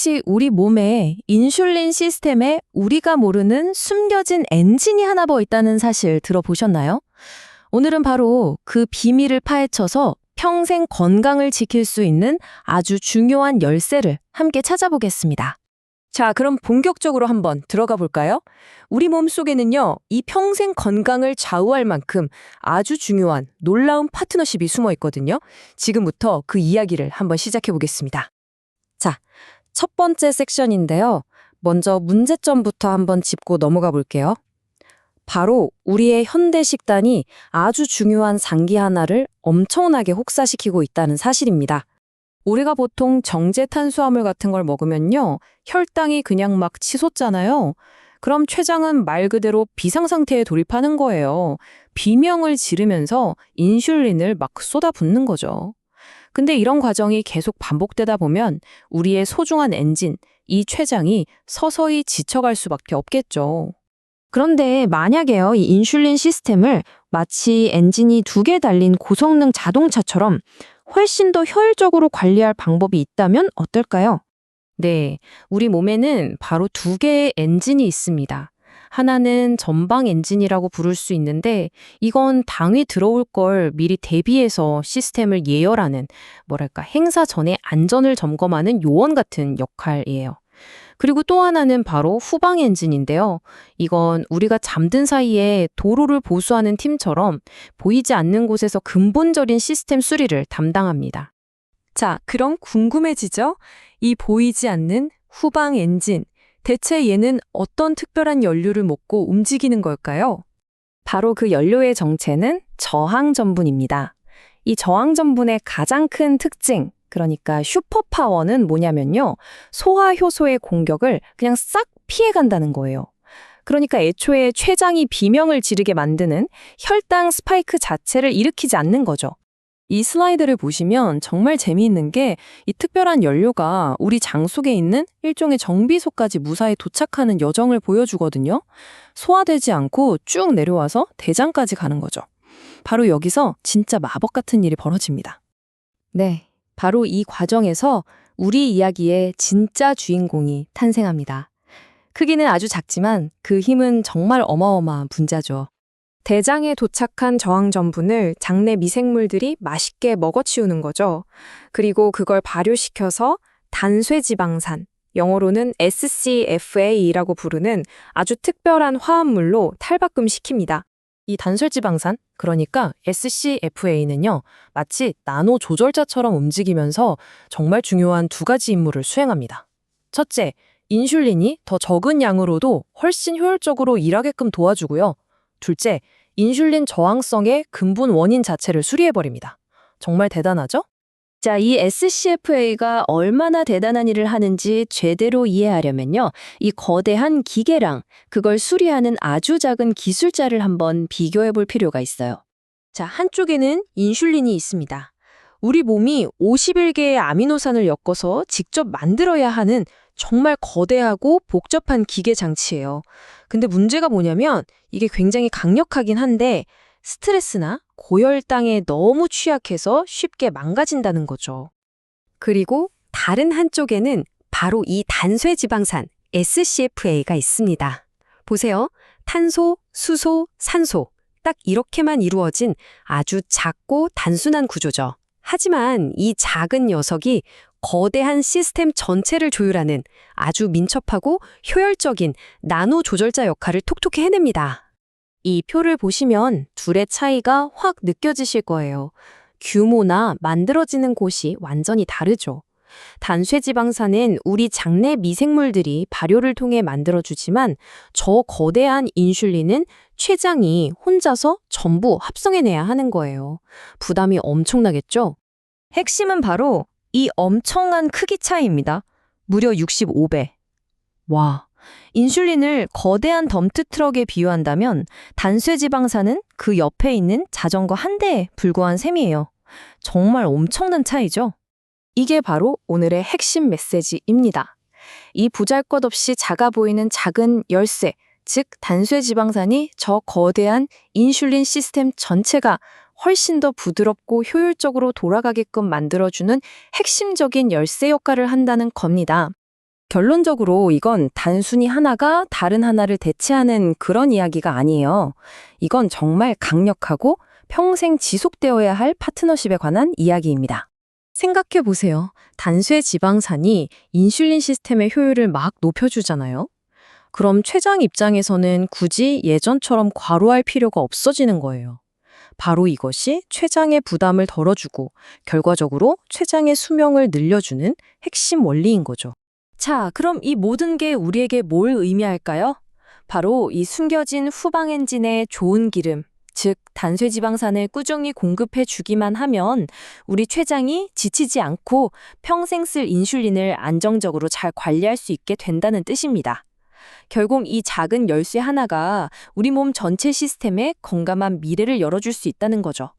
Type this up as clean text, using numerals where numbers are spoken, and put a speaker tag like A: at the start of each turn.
A: 혹시 우리 몸에 인슐린 시스템에 우리가 모르는 숨겨진 엔진이 하나 더 있다는 사실 들어보셨나요? 오늘은 바로 그 비밀을 파헤쳐서 평생 건강을 지킬 수 있는 아주 중요한 열쇠를 함께 찾아보겠습니다. 자, 그럼 본격적으로 한번 들어가 볼까요? 우리 몸속에는요, 이 평생 건강을 좌우할 만큼 아주 중요한 놀라운 파트너십이 숨어 있거든요. 지금부터 그 이야기를 한번 시작해 보겠습니다. 자, 첫 번째 섹션인데요. 먼저 문제점부터 한번 짚고 넘어가 볼게요. 바로 우리의 현대 식단이 아주 중요한 장기 하나를 엄청나게 혹사시키고 있다는 사실입니다. 우리가 보통 정제 탄수화물 같은 걸 먹으면요, 혈당이 그냥 막 치솟잖아요. 그럼 췌장은 말 그대로 비상상태에 돌입하는 거예요. 비명을 지르면서 인슐린을 막 쏟아붓는 거죠. 근데 이런 과정이 계속 반복되다 보면 우리의 소중한 엔진, 이 췌장이 서서히 지쳐갈 수밖에 없겠죠. 그런데 만약에요, 이 인슐린 시스템을 마치 엔진이 2개 달린 고성능 자동차처럼 훨씬 더 효율적으로 관리할 방법이 있다면 어떨까요? 네, 우리 몸에는 바로 2개의 엔진이 있습니다. 하나는 전방 엔진이라고 부를 수 있는데 이건 당이 들어올 걸 미리 대비해서 시스템을 예열하는, 뭐랄까, 행사 전에 안전을 점검하는 요원 같은 역할이에요. 그리고 또 하나는 바로 후방 엔진인데요. 이건 우리가 잠든 사이에 도로를 보수하는 팀처럼 보이지 않는 곳에서 근본적인 시스템 수리를 담당합니다. 자, 그럼 궁금해지죠? 이 보이지 않는 후방 엔진, 대체 얘는 어떤 특별한 연료를 먹고 움직이는 걸까요? 바로 그 연료의 정체는 저항 전분입니다. 이 저항 전분의 가장 큰 특징, 그러니까 슈퍼파워는 뭐냐면요, 소화 효소의 공격을 그냥 싹 피해간다는 거예요. 그러니까 애초에 췌장이 비명을 지르게 만드는 혈당 스파이크 자체를 일으키지 않는 거죠. 이 슬라이드를 보시면 정말 재미있는 게 이 특별한 연료가 우리 장 속에 있는 일종의 정비소까지 무사히 도착하는 여정을 보여주거든요. 소화되지 않고 쭉 내려와서 대장까지 가는 거죠. 바로 여기서 진짜 마법 같은 일이 벌어집니다. 네, 바로 이 과정에서 우리 이야기의 진짜 주인공이 탄생합니다. 크기는 아주 작지만 그 힘은 정말 어마어마한 분자죠. 대장에 도착한 저항 전분을 장내 미생물들이 맛있게 먹어치우는 거죠. 그리고 그걸 발효시켜서 단쇠지방산, 영어로는 SCFA라고 부르는 아주 특별한 화합물로 탈바꿈시킵니다. 이 단쇠지방산, 그러니까 SCFA는요, 마치 나노 조절자처럼 움직이면서 정말 중요한 2가지 임무를 수행합니다. 첫째, 인슐린이 더 적은 양으로도 훨씬 효율적으로 일하게끔 도와주고요. 둘째, 인슐린 저항성의 근본 원인 자체를 수리해버립니다. 정말 대단하죠? 자, 이 SCFA가 얼마나 대단한 일을 하는지 제대로 이해하려면요, 이 거대한 기계랑 그걸 수리하는 아주 작은 기술자를 한번 비교해 볼 필요가 있어요. 자, 한쪽에는 인슐린이 있습니다. 우리 몸이 51개의 아미노산을 엮어서 직접 만들어야 하는 정말 거대하고 복잡한 기계 장치예요. 근데 문제가 뭐냐면 이게 굉장히 강력하긴 한데 스트레스나 고혈당에 너무 취약해서 쉽게 망가진다는 거죠. 그리고 다른 한쪽에는 바로 이 단쇠지방산 SCFA가 있습니다. 보세요. 탄소, 수소, 산소. 딱 이렇게만 이루어진 아주 작고 단순한 구조죠. 하지만 이 작은 녀석이 거대한 시스템 전체를 조율하는 아주 민첩하고 효율적인 나노 조절자 역할을 톡톡히 해냅니다. 이 표를 보시면 둘의 차이가 확 느껴지실 거예요. 규모나 만들어지는 곳이 완전히 다르죠. 단쇠지방산은 우리 장내 미생물들이 발효를 통해 만들어주지만 저 거대한 인슐린은 췌장이 혼자서 전부 합성해내야 하는 거예요. 부담이 엄청나겠죠? 핵심은 바로 이 엄청난 크기 차이입니다. 무려 65배. 와, 인슐린을 거대한 덤프 트럭에 비유한다면 단쇠지방산은 그 옆에 있는 자전거 한 대에 불과한 셈이에요. 정말 엄청난 차이죠? 이게 바로 오늘의 핵심 메시지입니다. 이 보잘것없이 작아 보이는 작은 열쇠, 즉 단쇠지방산이 저 거대한 인슐린 시스템 전체가 훨씬 더 부드럽고 효율적으로 돌아가게끔 만들어주는 핵심적인 열쇠 역할을 한다는 겁니다.
B: 결론적으로 이건 단순히 하나가 다른 하나를 대체하는 그런 이야기가 아니에요. 이건 정말 강력하고 평생 지속되어야 할 파트너십에 관한 이야기입니다.
A: 생각해 보세요. 단수의 지방산이 인슐린 시스템의 효율을 막 높여주잖아요. 그럼 췌장 입장에서는 굳이 예전처럼 과로할 필요가 없어지는 거예요. 바로 이것이 췌장의 부담을 덜어주고 결과적으로 췌장의 수명을 늘려주는 핵심 원리인 거죠. 자, 그럼 이 모든 게 우리에게 뭘 의미할까요? 바로 이 숨겨진 후방 엔진의 좋은 기름, 즉 단쇠지방산을 꾸준히 공급해 주기만 하면 우리 췌장이 지치지 않고 평생 쓸 인슐린을 안정적으로 잘 관리할 수 있게 된다는 뜻입니다. 결국 이 작은 열쇠 하나가 우리 몸 전체 시스템에 건강한 미래를 열어줄 수 있다는 거죠.